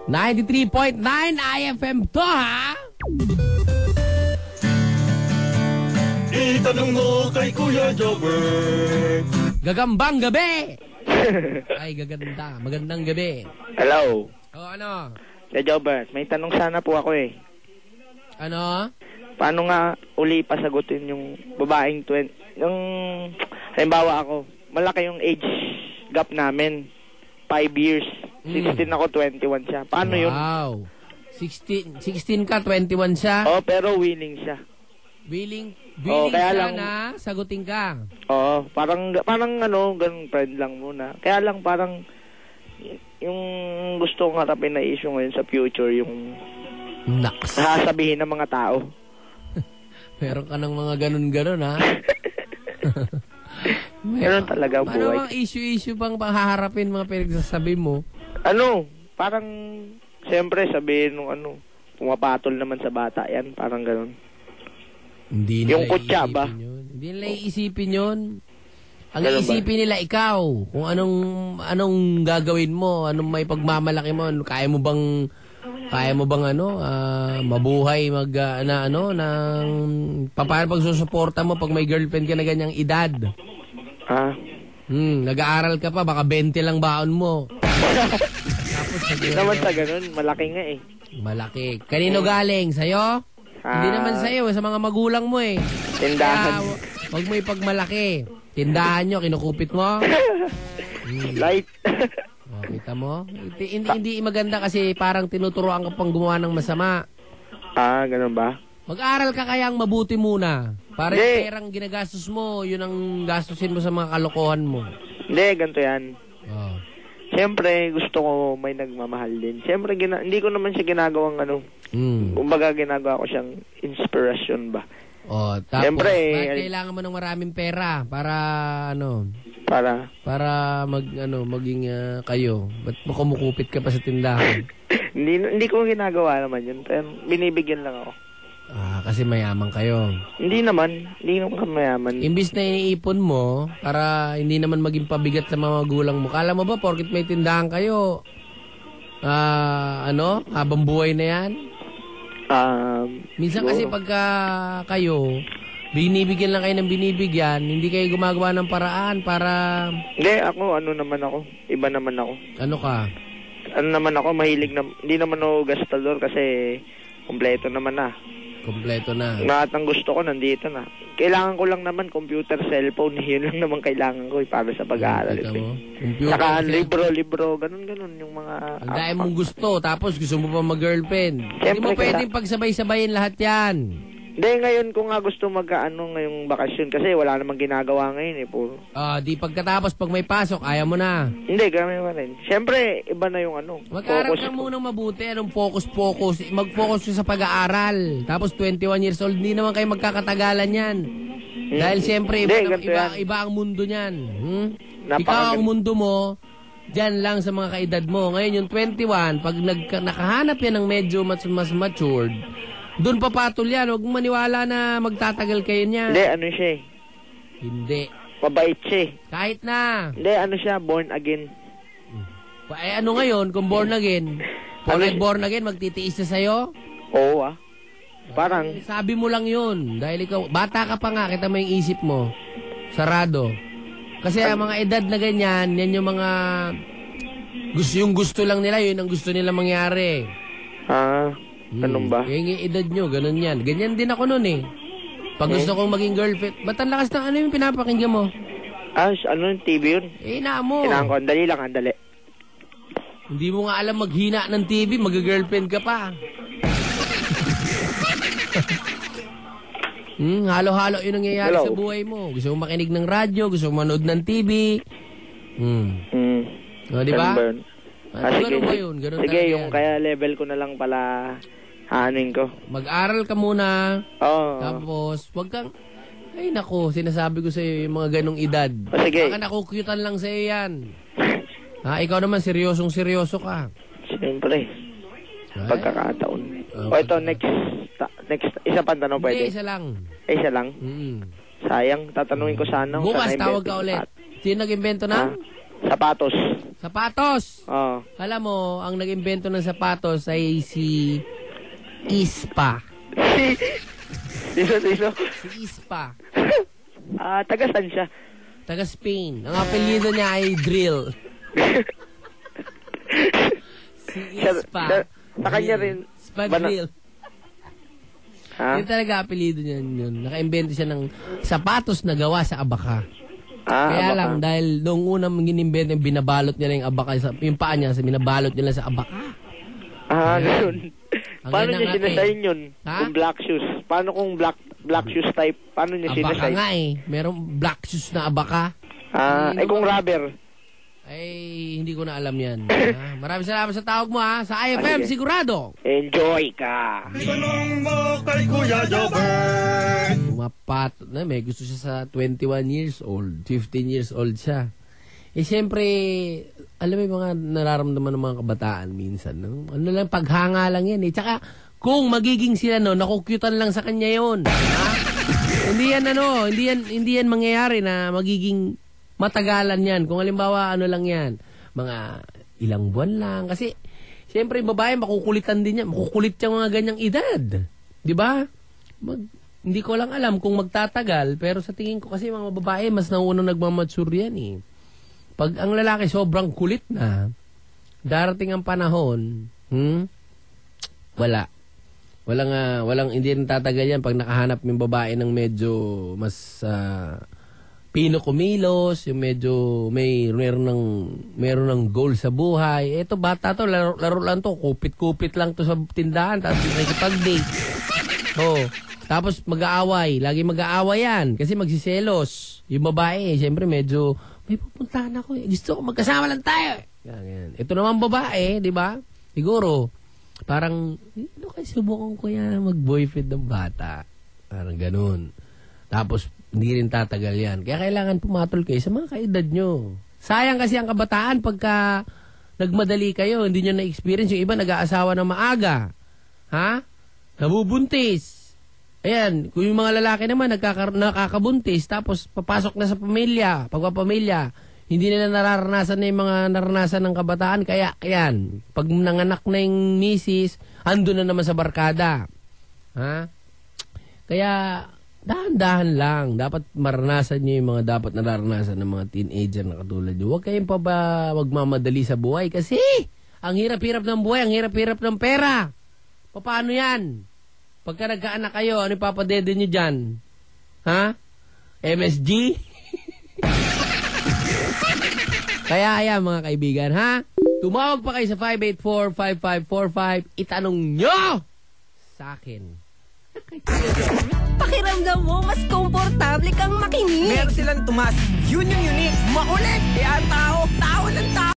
93.9 IFM to, ha? Itanong mo kay Kuya Jobber. Gagambang gabi! Ay, gaganda. Magandang gabi. Hello. Ano? Kuya Jobber, may tanong sana po ako eh. Ano? Paano nga uli pasagutin yung babaeng 20... Yung... Halimbawa ako, malaki yung age gap namin. 5 years. 16 ako, 21 siya. Paano yun? Wow. 16 ka, 21 siya? Oo, pero willing siya. Willing kaya siya lang, na sagutin ka? Oo, parang ganun friend lang muna. Kaya lang parang yung gusto kong harapin na issue ngayon sa future, yung Naks. sasabihin ng mga tao. Meron ka ng mga ganun-ganun, ha? Meron talaga buhay. Ano bang issue bang haharapin mga pinagsasabi mo? Parang, siyempre sabihin nung pumapatol naman sa bata yan, parang ganun. Hindi yung nila kutya ba? Hindi nila iisipin yun. Ang Ganun iisipin nila ikaw, kung anong gagawin mo, anong may pagmamalaki mo, kaya mo bang mabuhay paano pagsusuporta mo pag may girlfriend ka na ganyang edad? Nag-aaral ka pa, baka 20 lang baon mo. Tapos naman sa ganun, malaki nga eh. Malaki. Kanino galing? Sa'yo? Hindi naman sa'yo, sa mga magulang mo eh. Tindahan. Kaya, huwag mo ipagmalaki. Tindahan nyo, kinukupit mo. Light. Kita mo? Hindi maganda kasi parang tinuturoan ka pang gumawa ng masama. Ganun ba? Mag-aral ka kayang mabuti muna. Para yung perang ginagastos mo, yun ang gastusin mo sa mga kalokohan mo. Hindi, ganito yan. Siyempre, gusto ko may nagmamahal din. Siyempre, hindi ko naman siya ginagawang kumbaga ginagawa ko siyang inspirasyon ba. Tapos, siyempre, bakit kailangan mo ng maraming pera para maging kayo? Ba't mo kumukupit ka pa sa tindahan? hindi ko ginagawa naman yun. Pero binibigyan lang ako. Kasi mayaman kayo. Hindi naman mayaman. Imbis na iniipon mo, para hindi naman maging pabigat sa mga magulang mo. Kala mo ba, porkit may tindahan kayo, habang buhay na yan? Minsan kasi pagka kayo, binibigyan lang kayo ng binibigyan, hindi kayo gumagawa ng paraan para... Hindi, ako, iba naman ako. Ano ka? Mahilig na, hindi naman ako gastador kasi kompleto naman na. Kompleto na. Lahat ng gusto ko nandito na. Kailangan ko lang naman computer, cellphone, yun lang naman kailangan ko para sa pag-aaral. Saka libro, ganun yung mga... Ang dahil mong gusto, tapos gusto mo pa mag-girlfriend. Hindi mo pwedeng pagsabay-sabayin lahat yan. Hindi, ngayon ko nga gusto ngayong bakasyon kasi wala namang ginagawa ngayon eh. Di pagkatapos, pag may pasok, ayaw mo na. Hindi, kami pa rin. Siyempre, iba na yung Mag-aaral ka munang mabuti. Anong focus? Mag-focus ka sa pag-aaral. Tapos 21 years old, hindi naman kayo magkakatagalan yan. Dahil siyempre, iba ang mundo niyan. Ikaw ang mundo mo, dyan lang sa mga kaedad mo. Ngayon yung 21, pag nakahanap yan ng medyo mas matured, doon papatol yan. Huwag mong maniwala na magtatagal kayo niya. Hindi, siya eh. Hindi. Mabait siya eh. Kahit na. Hindi, siya, born again. Ngayon, kung born again, born again, magtitiis na sa'yo? Oo Parang... Sabi mo lang yun. Dahil ikaw, bata ka pa nga, kita mo yung isip mo. Sarado. Kasi ang mga edad na ganyan, yan yung mga... Yung gusto lang nila, yun ang gusto nila mangyari. Ganun ba? Yung edad nyo, ganun yan. Ganyan din ako nun eh. Pag gusto kong maging girlfriend, ba't ang lakas ng yung pinapakinggan mo? Yung TV yun? Ina mo. Kailangan ko, andali lang. Hindi mo nga alam maghina ng TV, mag-girlfriend ka pa. Halo-halo yun nangyayari sa buhay mo. Gusto mo makinig ng radyo, gusto mo manood ng TV. Di ba? Ganun ba yun? Ganun sige, yung kaya level ko na lang pala hanin ko. Mag-aral ka muna. Tapos, wag kang... Ay, naku, sinasabi ko sa'yo yung mga ganong edad. Sige. Baka nakukyutan lang sa'yo yan. Ikaw naman, seryoso ka. Siyempre. Pagkakataon. Ito, next, isa pang tanong pwede? Hindi, isa lang. Isa lang? Sayang, tatanungin ko sana. Bukas, tawag ka ulit. Sino nag-invento na? Sapatos. Sapatos! Oo. Alam mo, ang nag-imbento ng sapatos ay si Ispa. Sino? Si Ispa. Taga saan siya? Taga Spain. Ang apelyido niya ay Drill. Si Ispa. Sa kanya rin. Ispa Drill. Ha? Yun talaga apelyido niya yun. Naka-invento siya ng sapatos na gawa sa abaka. Kaya abaka. lang, dahil noong unang ginimbento, binabalot niya lang yung abaka, yung paa niya, binabalot niya lang sa abaka. Ganun. Paano niya sinasign yun? Kung black shoes. Paano kung black shoes type? Paano niya abaka sinasign? nga Merong black shoes na abaka. Kung rubber? Ay, hindi ko na alam yan. Maraming salamat sa tawag mo sa IFM, sigurado. Enjoy ka. Itanong mo kay Kuya Jobber. Tumapat na, may gusto siya sa 21 years old, 15 years old siya. Siyempre, alam mo yung mga nararamdaman ng mga kabataan minsan, no? Ano lang, paghanga lang yan Tsaka, kung magiging sila, nakukyutan lang sa kanya yun. Hindi yan mangyayari na magiging matagalan yan. Kung halimbawa, lang yan, mga ilang buwan lang. Kasi, siyempre, babae, makukulitan din yan. Makukulit yung mga ganyang edad. Di ba? Hindi ko lang alam kung magtatagal, pero sa tingin ko kasi mga babae, mas naunang nagmamature yan Pag ang lalaki sobrang kulit na, darating ang panahon, walang hindi rin tatagal yan pag nakahanap yung babae ng medyo mas pino kumilos, yung medyo meron ng goal sa buhay. Eto bata to, laro lang to, kupit-kupit lang to sa tindahan, tapos nakikipag-date. Tapos mag-aaway, lagi mag-aaway yan kasi magsiselos. Yung babae, siyempre medyo may pupuntahan ako gusto ko magkasama lang tayo. Ganyan. Ito naman babae, di ba? Siguro parang subukan ko yan mag-boyfriend ng bata. Parang ganun. Tapos hindi rin tatagal yan. Kaya kailangan pumatol kayo sa mga kaedad nyo. Sayang kasi ang kabataan pagka nagmadali kayo, hindi nyo na-experience. Yung iba nag-aasawa na maaga. Nabubuntis. Ayan, kung yung mga lalaki naman nakakabuntis, tapos papasok na sa pamilya, pagpapamilya, hindi nila nararanasan na yung mga naranasan ng kabataan. Kaya, ayan, pag nanganak na yung misis, ando na naman sa barkada. Kaya, dahan-dahan lang. Dapat maranasan nyo yung mga dapat nararanasan ng mga teenager na katulad nyo. Huwag kayong magmamadali sa buhay kasi ang hirap-hirap ng buhay, ang hirap-hirap ng pera. Paano yan? Pagka nagkaanak kayo, ano ipapadede nyo dyan? MSG? Kaya ayan mga kaibigan, tumawag pa kayo sa 584-5545. Itanong nyo sa akin. Pakiramdam mo, mas komportable kang makinig. Meron silang tumas. Yun yung unique. Makulit. Kaya tao ng tao.